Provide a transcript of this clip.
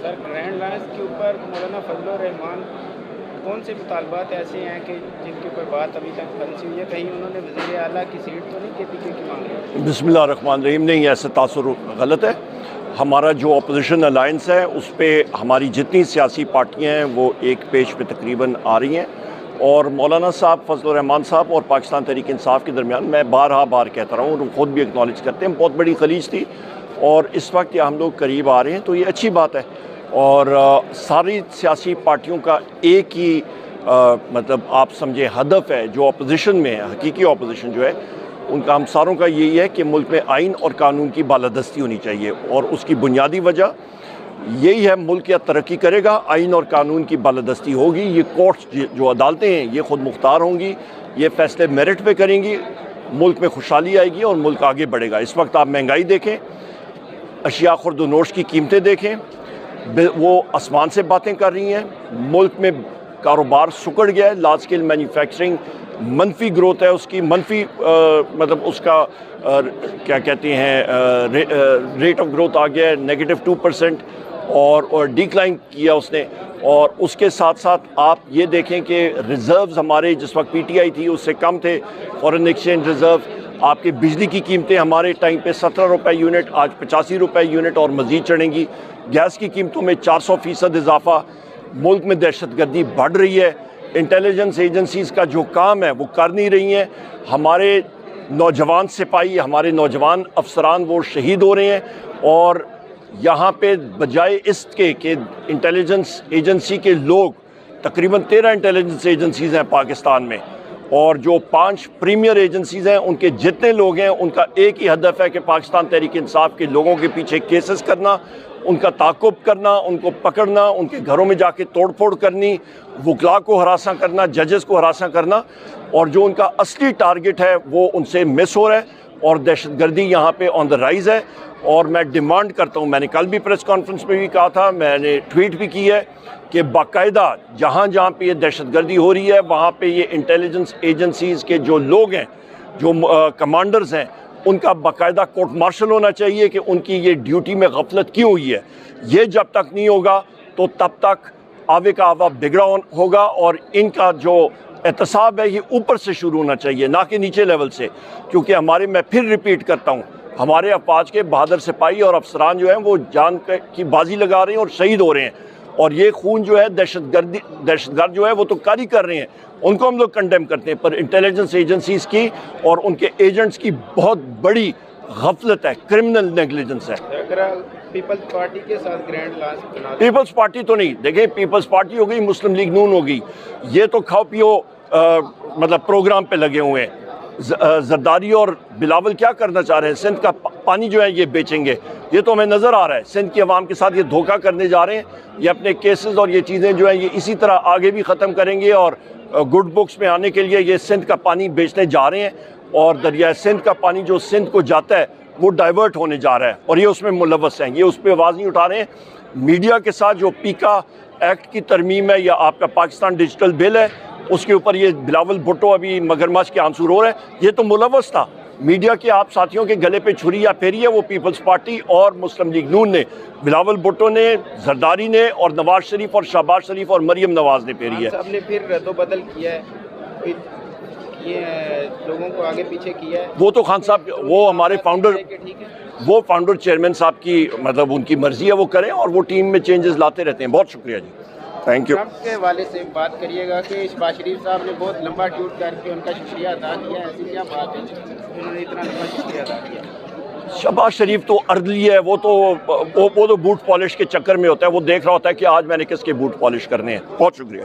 سر grand lines کے اوپر مولانا فضل الرحمان کون سے مطالبات ایسے ہیں کہ جن کے اوپر بات ابھی تک پھنسی ہوئی ہے؟ کہیں انہوں نے وزیر اعلیٰ کی سیٹ تو نہیں کے پی کے کی مانگی؟ بسم اللہ الرحمن الرحیم. نہیں، ایسا تاثر غلط ہے. ہمارا جو اپوزیشن الائنس ہے اس پہ ہماری جتنی سیاسی پارٹیاں ہیں وہ ایک پیج پہ تقریباً آ رہی ہیں، اور مولانا صاحب فضل الرحمان صاحب اور پاکستان تحریک انصاف کے درمیان میں بار کہتا رہا ہوں، اور خود بھی اکنالج کرتے ہیں، بہت بڑی خلیج تھی، اور اس وقت ہم لوگ قریب آ رہے ہیں، تو یہ اچھی بات ہے. اور ساری سیاسی پارٹیوں کا ایک ہی مطلب آپ سمجھیں ہدف ہے، جو اپوزیشن میں ہے، حقیقی اپوزیشن جو ہے ان کا، ہم ساروں کا یہی ہے کہ ملک میں آئین اور قانون کی بالادستی ہونی چاہیے، اور اس کی بنیادی وجہ یہی ہے، ملک یا ترقی کرے گا، آئین اور قانون کی بالادستی ہوگی. یہ کورٹس جو عدالتیں ہیں یہ خود مختار ہوں گی، یہ فیصلے میرٹ پہ کریں گی، ملک میں خوشحالی آئے گی اور ملک آگے بڑھے گا. اس وقت آپ مہنگائی دیکھیں، اشیاء خورد و نوش کی قیمتیں دیکھیں، وہ آسمان سے باتیں کر رہی ہیں. ملک میں کاروبار سکڑ گیا ہے، لارج اسکیل مینوفیکچرنگ منفی گروتھ ہے، اس کی منفی مطلب اس کا کیا کہتے ہیں ریٹ آف گروتھ آ گیا ہے -2%، اور ڈیکلائن کیا اس نے. اور اس کے ساتھ ساتھ آپ یہ دیکھیں کہ ریزروز ہمارے جس وقت پی ٹی آئی تھی اس سے کم تھے، فارن ایکسچینج ریزرو. آپ کے بجلی کی قیمتیں ہمارے ٹائم پہ 17 روپے یونٹ، آج 85 روپے یونٹ اور مزید چڑھیں گی. گیس کی قیمتوں میں 400% اضافہ. ملک میں دہشت گردی بڑھ رہی ہے. انٹیلیجنس ایجنسیز کا جو کام ہے وہ کر نہیں رہی ہیں. ہمارے نوجوان سپاہی، ہمارے نوجوان افسران وہ شہید ہو رہے ہیں، اور یہاں پہ بجائے اس کے کہ انٹیلیجنس ایجنسی کے لوگ، تقریباً 13 انٹیلیجنس ایجنسیز ہیں پاکستان میں، اور جو 5 پریمیئر ایجنسیز ہیں، ان کے جتنے لوگ ہیں ان کا ایک ہی ہدف ہے کہ پاکستان تحریک انصاف کے لوگوں کے پیچھے کیسز کرنا، ان کا تعاقب کرنا، ان کو پکڑنا، ان کے گھروں میں جا کے توڑ پھوڑ کرنی، وکلاء کو ہراساں کرنا، ججز کو ہراساں کرنا. اور جو ان کا اصلی ٹارگٹ ہے وہ ان سے مس ہو رہا ہے، اور دہشت گردی یہاں پہ آن دا رائز ہے. اور میں ڈیمانڈ کرتا ہوں، میں نے کل بھی پریس کانفرنس میں بھی کہا تھا، میں نے ٹویٹ بھی کی ہے، کہ باقاعدہ جہاں جہاں پہ یہ دہشت گردی ہو رہی ہے وہاں پہ یہ انٹیلیجنس ایجنسیز کے جو لوگ ہیں، جو کمانڈرز ہیں، ان کا باقاعدہ کورٹ مارشل ہونا چاہیے کہ ان کی یہ ڈیوٹی میں غفلت کیوں ہوئی ہے. یہ جب تک نہیں ہوگا تو تب تک آوے کا آوا بگڑا ہوگا، اور ان کا جو احتساب ہے یہ اوپر سے شروع ہونا چاہیے، نہ کہ نیچے لیول سے. کیونکہ ہمارے، میں پھر ریپیٹ کرتا ہوں، ہمارے افواج کے بہادر سپاہی اور افسران جو ہیں وہ جان کی بازی لگا رہے ہیں اور شہید ہو رہے ہیں. اور یہ خون جو ہے دہشت گرد جو ہے وہ تو کاری کر رہے ہیں، ان کو ہم لوگ کنڈیم کرتے ہیں، پر انٹیلیجنس ایجنسیز کی اور ان کے ایجنٹس کی بہت بڑی غفلت ہے، کرمنل نیگلیجنس ہے. پیپلز پارٹی کے ساتھ گرینڈ لائنس، پیپلز پارٹی تو نہیں، دیکھیں پیپلز پارٹی ہو گئی، مسلم لیگ نون ہو گئی، یہ تو کھاؤ پیو مطلب پروگرام پہ لگے ہوئے ہیں. زرداری اور بلاول کیا کرنا چاہ رہے ہیں؟ سندھ کا پانی جو ہے یہ بیچیں گے، یہ تو ہمیں نظر آ رہا ہے. سندھ کی عوام کے ساتھ یہ دھوکہ کرنے جا رہے ہیں. یہ اپنے کیسز اور یہ چیزیں جو ہیں یہ اسی طرح آگے بھی ختم کریں گے، اور گڈ بکس میں آنے کے لیے یہ سندھ کا پانی بیچنے جا رہے ہیں. اور دریائے سندھ کا پانی جو سندھ کو جاتا ہے وہ ڈائیورٹ ہونے جا رہا ہے، اور یہ اس میں ملوث ہیں. یہ اس پہ آواز نہیں اٹھا رہے ہیں. میڈیا کے ساتھ جو پیکا ایکٹ کی ترمیم ہے، یا آپ کا پاکستان ڈیجیٹل بل ہے، اس کے اوپر یہ بلاول بھٹو ابھی مگرمچھ کے آنسو رو رہا ہے، یہ تو ملوث تھا. میڈیا کے آپ ساتھیوں کے گلے پہ چھری یا پھیری ہے وہ پیپلز پارٹی اور مسلم لیگ نون نے، بلاول بھٹو نے، زرداری نے، اور نواز شریف اور شہباز شریف اور مریم نواز نے پھیری ہے. صاحب نے پھر رد و بدل کیا ہے، یہ لوگوں کو آگے پیچھے کیا ہے. وہ تو خان صاحب، وہ ہمارے فاؤنڈر، وہ فاؤنڈر چیئرمین صاحب کی مطلب ان کی مرضی ہے، وہ کریں، اور وہ ٹیم میں چینجز لاتے رہتے ہیں. بہت شکریہ جی، تھینک یو. ٹرمپ کے حوالے سے بات کریے گا کہ شہباز شریف صاحب نے بہت لمبا ٹویٹ کر کے ان کا شکریہ ادا کیا ہے، ایسی کیا بات ہے انہوں نے اتنا لمبا شکریہ ادا کیا؟ شہباز شریف تو ارلی ہے، وہ تو بوٹ پالش کے چکر میں ہوتا ہے، وہ دیکھ رہا ہوتا ہے کہ آج میں نے کس کے بوٹ پالش کرنے ہیں. بہت شکریہ.